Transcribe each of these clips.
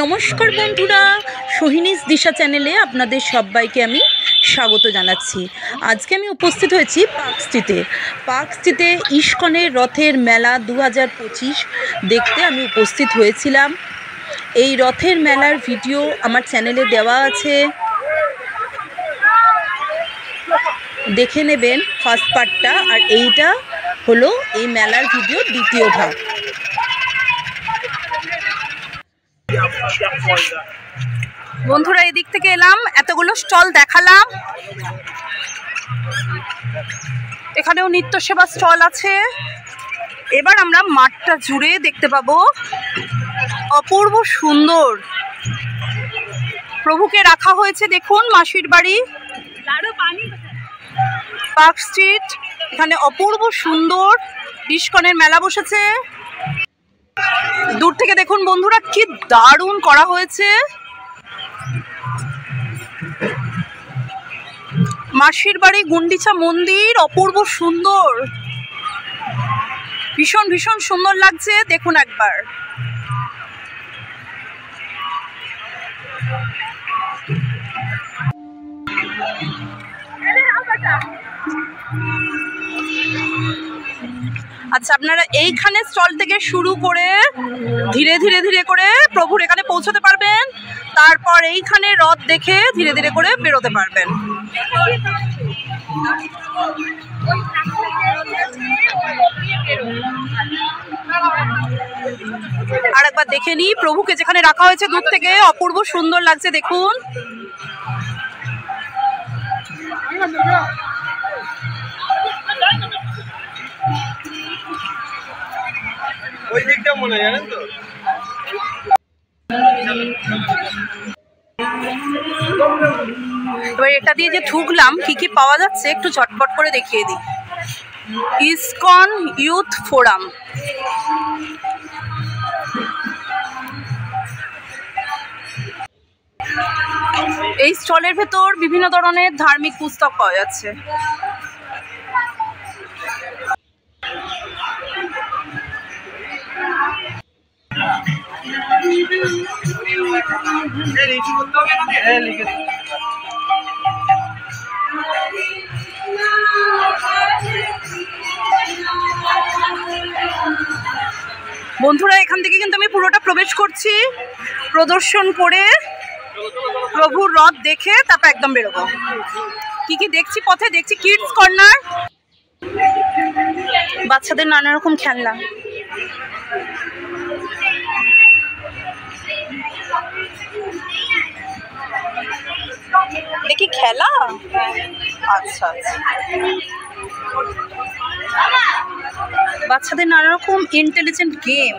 নমস্কার বন্ধুরা, সোহিনীস দিশা চ্যানেলে আপনাদের সবাইকে আমি স্বাগত জানাচ্ছি। আজকে আমি উপস্থিত হয়েছি পার্ক স্ট্রিটে ইস্কনের রথের মেলা 2025 দেখতে আমি উপস্থিত হয়েছিলাম। এই রথের মেলার ভিডিও আমার চ্যানেলে দেওয়া আছে, দেখে নেবেন ফার্স্ট পার্টটা, আর এইটা হলো এই মেলার ভিডিও দ্বিতীয় ভাগ। বন্ধুরা, এদিক থেকে এলাম, এতগুলো স্টল দেখালাম। এখানেও নিত্য সেবা স্টল আছে। এবার আমরা মাঠটা জুড়ে দেখতে পাবো অপূর্ব সুন্দর প্রভুকে রাখা হয়েছে। দেখুন, মাসির বাড়ি পার্ক স্ট্রিট, এখানে অপূর্ব সুন্দর ইস্কনের মেলা বসেছে। দূর থেকে দেখুন বন্ধুরা, কি দারুণ করা হয়েছে। মাসির বাড়ি গুন্ডিচা মন্দির অপূর্ব সুন্দর, ভীষণ ভীষণ সুন্দর লাগছে। দেখুন একবার। আচ্ছা, আপনারা এইখানে স্টল থেকে শুরু করে ধীরে ধীরে ধীরে করে প্রভুর এখানে পৌঁছতে পারবেন। তারপর এইখানে রথ দেখে ধীরে ধীরে করে বেরোতে পারবেন। আর একবার দেখে নিই প্রভুকে যেখানে রাখা হয়েছে, দূর থেকে অপূর্ব সুন্দর লাগছে। দেখুন, ওই দিকটা মনে হয়, জানেন তো। এবার এটা দিয়ে যে ঢুকলাম, কি কি পাওয়া যাচ্ছে একটু ঝটপট করে দেখিয়ে দিই। ইসকন ইউথ ফোরাম, এই স্টলের ভেতর বিভিন্ন ধরনের ধার্মিক পুস্তক পাওয়া যাচ্ছে। বন্ধুরা, এখান থেকে কিন্তু আমি পুরোটা প্রবেশ করছি, প্রদর্শন করে প্রভুর রথ দেখে তারপর একদম বেরোবো। কি কি দেখছি পথে, দেখছি কিডস কর্নার, বাচ্চাদের নানা রকম খেলনা। দেখি খেলা। আচ্ছা আচ্ছা, বাচ্চাদের নানা রকম ইন্টেলিজেন্ট গেম।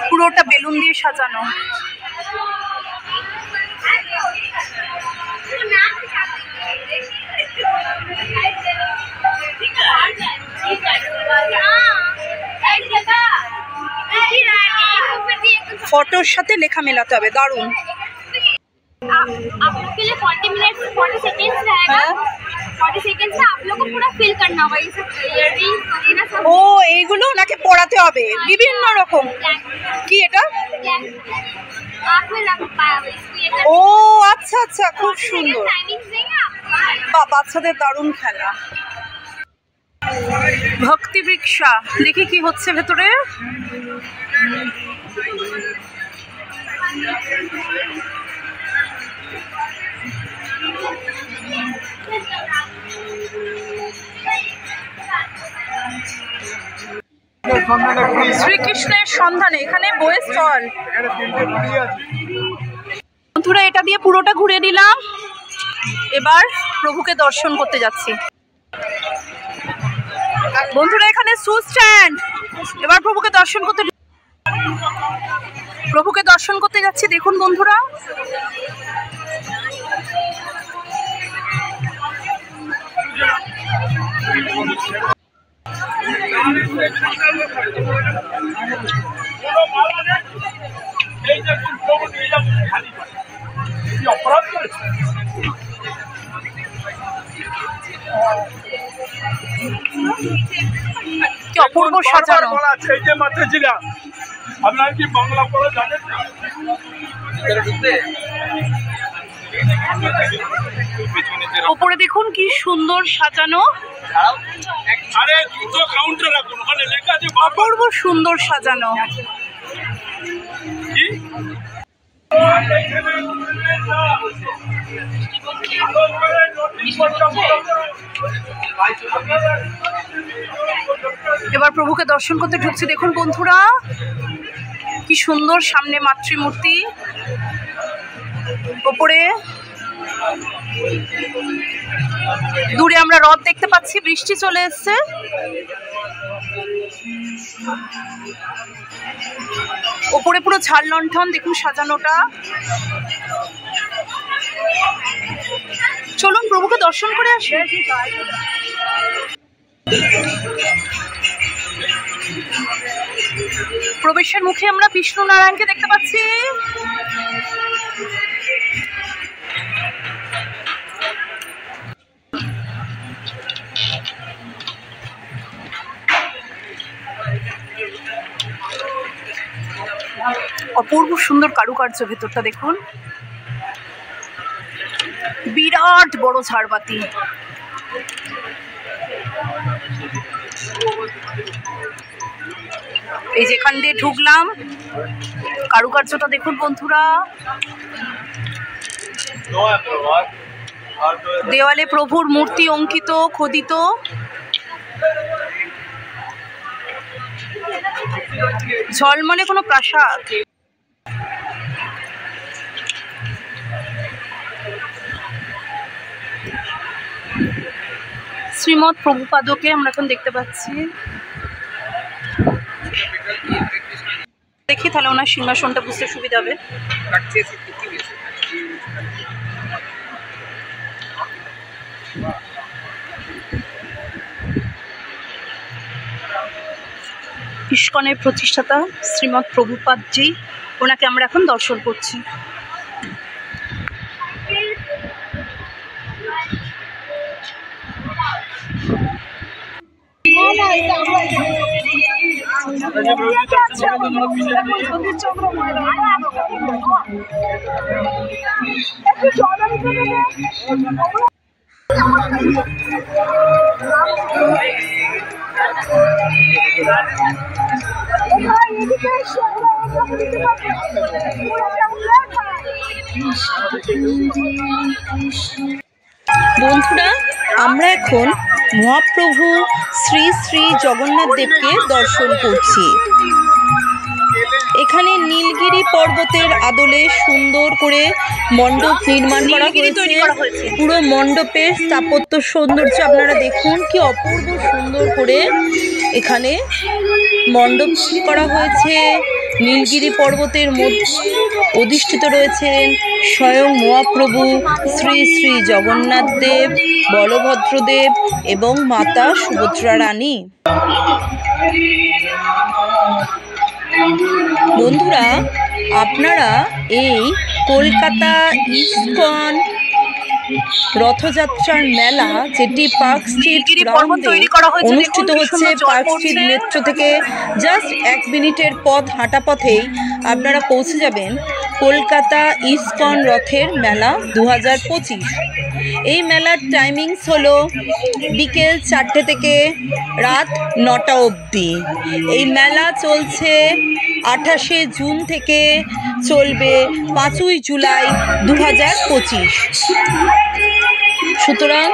পুরোটা বেলুন দিয়ে সাজানো। ফটোর সাথে লেখা মেলাতে হবে, দারুণ। आप लोग के लिए 40 मिनट 40 सेकंड्स रहेगा। 40 सेकंड्स में आप लोग को पूरा फिल करना होगा ये सब इयररिंग्स वगैरह सब। ও, এইগুলো ওনাকে পড়াতে হবে বিভিন্ন রকম। কি এটা? आँख में लग पाया इसको ये ও আচ্ছা আচ্ছা, খুব সুন্দর। टाइमिंग्स देंगे आपको। বাচ্চাদের দারুণ খেলা। ভক্তি বৃক্ষা, দেখি কি হচ্ছে ভেতরে। শ্রীকৃষ্ণের সন্ধানে এখানে বইয়ের স্টল। বন্ধুরা, এটা দিয়ে পুরোটা ঘুরে নিলাম। এবার প্রভুকে দর্শন করতে যাচ্ছি। বন্ধুরা, এখানে শু স্ট্যান্ড। এবার প্রভুকে দর্শন করতে যাচ্ছি। দেখুন বন্ধুরা, কি অপূর্ব সাজানো। এই যে মাতাজিরা, আপনারা কি বাংলা পড়া জানেন না? ওপরে দেখুন কি সুন্দর সাজানো, আরে দুটো কাউন্টার রাখুন, ওখানে লেখা আছে অপূর্ব সুন্দর সাজানো। কি? এবার প্রভুকে দর্শন করতে ঢুকছি। দেখুন বন্ধুরা কি সুন্দর সামনে মাতৃমূর্তি, ওপরে দূরে আমরা রথ দেখতে পাচ্ছি। বৃষ্টি চলে এসছে। ওপরে পুরো ঝাড় লণ্ঠন দেখুন সাজানোটা। চলুন প্রভুকে দর্শন করে আসি। প্রবেশের মুখে আমরা বিষ্ণু নারায়ণকে দেখতে পাচ্ছি। অপূর্ব সুন্দর কারুকার্য ভেতরটা দেখুন, বিরাট বড় ঝাড়বাতি। এই যেখান দিয়ে ঢুকলাম, কারুকার্যটা দেখুন বন্ধুরা। দেওয়ালে প্রভুর মূর্তি অঙ্কিত, খোদিত। ঝলমলে কোনো প্রাসাদ। শ্রীমৎ প্রভুপাদকে আমরা এখন দেখতে পাচ্ছি। দেখি তাহলে ওনার সিংহাসনটা বুঝতে সুবিধা হবে। ইস্কনের প্রতিষ্ঠাতা শ্রীমৎ প্রভুপাদজি, ওনাকে আমরা এখন দর্শন করছি। বন্ধুরা, আমরা এখন মহাপ্রভু শ্রী শ্রী জগন্নাথ দেবকে দর্শন করছি। এখানে নীলগিরি পর্বতের আদলে সুন্দর করে মণ্ডপ নির্মাণ করা হয়েছে। পুরো মণ্ডপের স্থাপত্য সৌন্দর্য আপনারা দেখুন, কি অপূর্ব সুন্দর করে এখানে মণ্ডপ করা হয়েছে। নীলগিরি পর্বতের মধ্যে অধিষ্ঠিত রয়েছেন স্বয়ং মহাপ্রভু শ্রী শ্রী জগন্নাথ দেব, বলভদ্রদেব এবং মাতা সুভদ্রা রানী। বন্ধুরা, আপনারা এই কলকাতা ইস্কন রথযাত্রার মেলা, যেটি পার্ক স্ট্রিট গ্রাউন্ডে অনুষ্ঠিত হচ্ছে, পার্ক স্ট্রিট মেট্রো থেকে জাস্ট 1 মিনিটের পথ হাঁটা পথেই আপনারা পৌঁছে যাবেন কলকাতা ইস্কন রথের মেলা 2025। এই মেলার টাইমিংস হলো বিকেল 4টে থেকে রাত 9টা অবধি। এই মেলা চলছে 28শে জুন থেকে চলবে 5ই জুলাই 2025। সুতরাং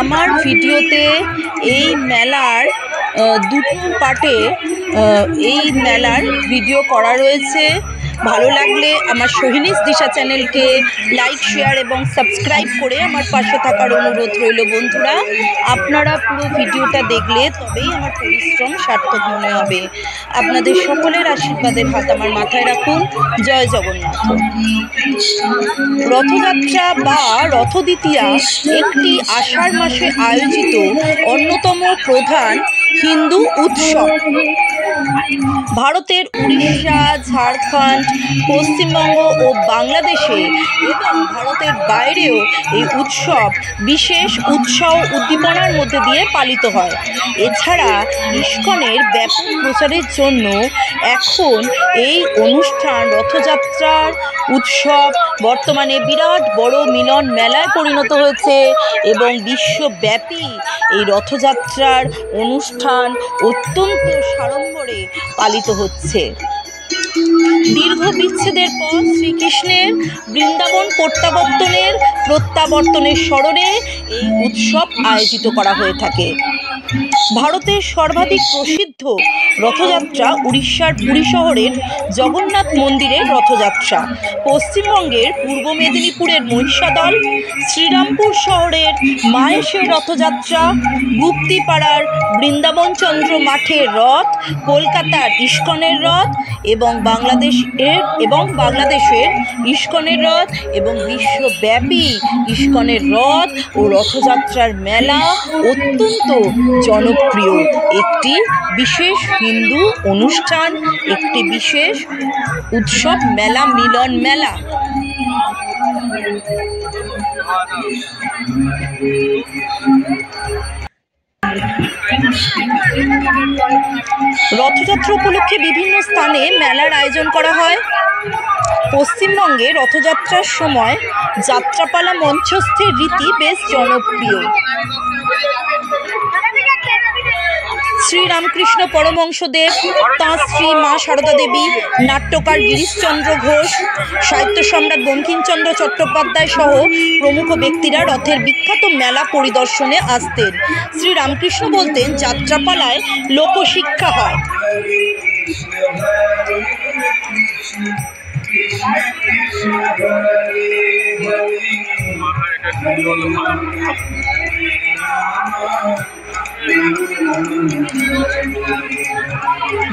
আমার ভিডিওতে এই মেলার দুটো পার্টে এই মেলার ভিডিও করা রয়েছে। ভালো লাগলে আমার সোহিনীস দিশা চ্যানেলকে লাইক, শেয়ার এবং সাবস্ক্রাইব করে আমার পাশে থাকার অনুরোধ রইল। বন্ধুরা, আপনারা পুরো ভিডিওটা দেখলে তবেই আমার পরিশ্রম সার্থক মনে হবে। আপনাদের সকলের আশীর্বাদের হাত আমার মাথায় রাখুন। জয় জগন্নাথ। রথযাত্রা বা রথদ্বিতীয়া একটি আষাঢ় মাসে আয়োজিত অন্যতম প্রধান হিন্দু উৎসব। ভারতের উড়িষ্যা, ঝাড়খণ্ড, পশ্চিমবঙ্গ ও বাংলাদেশে এবং ভারতের বাইরেও এই উৎসব বিশেষ উৎসাহ উদ্দীপনার মধ্যে দিয়ে পালিত হয়। এছাড়া ইস্কনের ব্যাপক প্রচারের জন্য এখন এই অনুষ্ঠান রথযাত্রার উৎসব বর্তমানে বিরাট বড় মিলন মেলায় পরিণত হয়েছে এবং বিশ্বব্যাপী এই রথযাত্রার অনুষ্ঠান অত্যন্ত সাড়ম্বরে পালিত হচ্ছে। দীর্ঘ বিচ্ছেদের পর শ্রীকৃষ্ণের বৃন্দাবন প্রত্যাবর্তনের স্মরণে এই উৎসব আয়োজিত করা হয়ে থাকে। ভারতের সর্বাধিক প্রসিদ্ধ রথযাত্রা উড়িষ্যার পুরী শহরের জগন্নাথ মন্দিরের রথযাত্রা, পশ্চিমবঙ্গের পূর্ব মেদিনীপুরের মহিষাদল, শ্রীরামপুর শহরের মাহেশের রথযাত্রা, গুপ্তিপাড়ার বৃন্দাবনচন্দ্র মাঠের রথ, কলকাতার ইস্কনের রথ এবং বাংলাদেশের ইস্কনের রথ এবং বিশ্বব্যাপী ইস্কনের রথ ও রথযাত্রার মেলা অত্যন্ত জনপ্রিয় একটি বিশেষ হিন্দু অনুষ্ঠান, একটি বিশেষ উৎসব মেলা, মিলন মেলা। রথযাত্রা উপলক্ষে বিভিন্ন স্থানে মেলার আয়োজন করা হয়। পশ্চিমবঙ্গে রথযাত্রার সময় যাত্রাপালা মঞ্চস্থের রীতি বেশ জনপ্রিয়। শ্রীরামকৃষ্ণ পরমহংসদেব, তাঁর স্ত্রী মা সারদা দেবী, নাট্যকার গিরিশচন্দ্র ঘোষ, সাহিত্য সম্রাট বঙ্কিমচন্দ্র চট্টোপাধ্যায় সহ প্রমুখ ব্যক্তিরা রথের বিখ্যাত মেলা পরিদর্শনে আসতেন। শ্রীরামকৃষ্ণ বলতেন, যাত্রাপালায় লোকশিক্ষা হয়।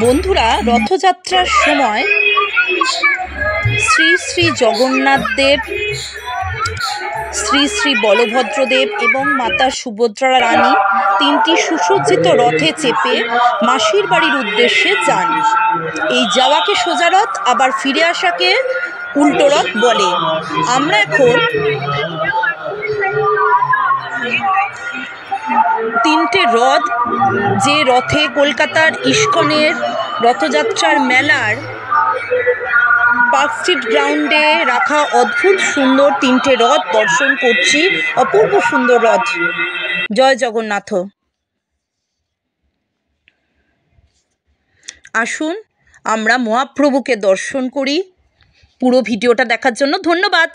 বন্ধুরা, রথযাত্রার সময় শ্রী শ্রী জগন্নাথ দেব, শ্রী শ্রী বলভদ্রদেব এবং মাতা সুভদ্রা রানী তিনটি সুসজ্জিত রথে চেপে মাসির বাড়ির উদ্দেশ্যে যান। এই যাওয়াকে সোজা রথ, আবার ফিরে আসাকে উল্টো রথ বলে। আমরা এখন তিনটে রথ, যে রথে কলকাতার ইস্কনের রথযাত্রার মেলার পার্ক স্ট্রিট গ্রাউন্ডে রাখা অদ্ভুত সুন্দর তিনটে রথ দর্শন করছি। অপূর্ব সুন্দর রথ। জয় জগন্নাথ। আসুন আমরা মহাপ্রভুকে দর্শন করি। পুরো ভিডিওটা দেখার জন্য ধন্যবাদ।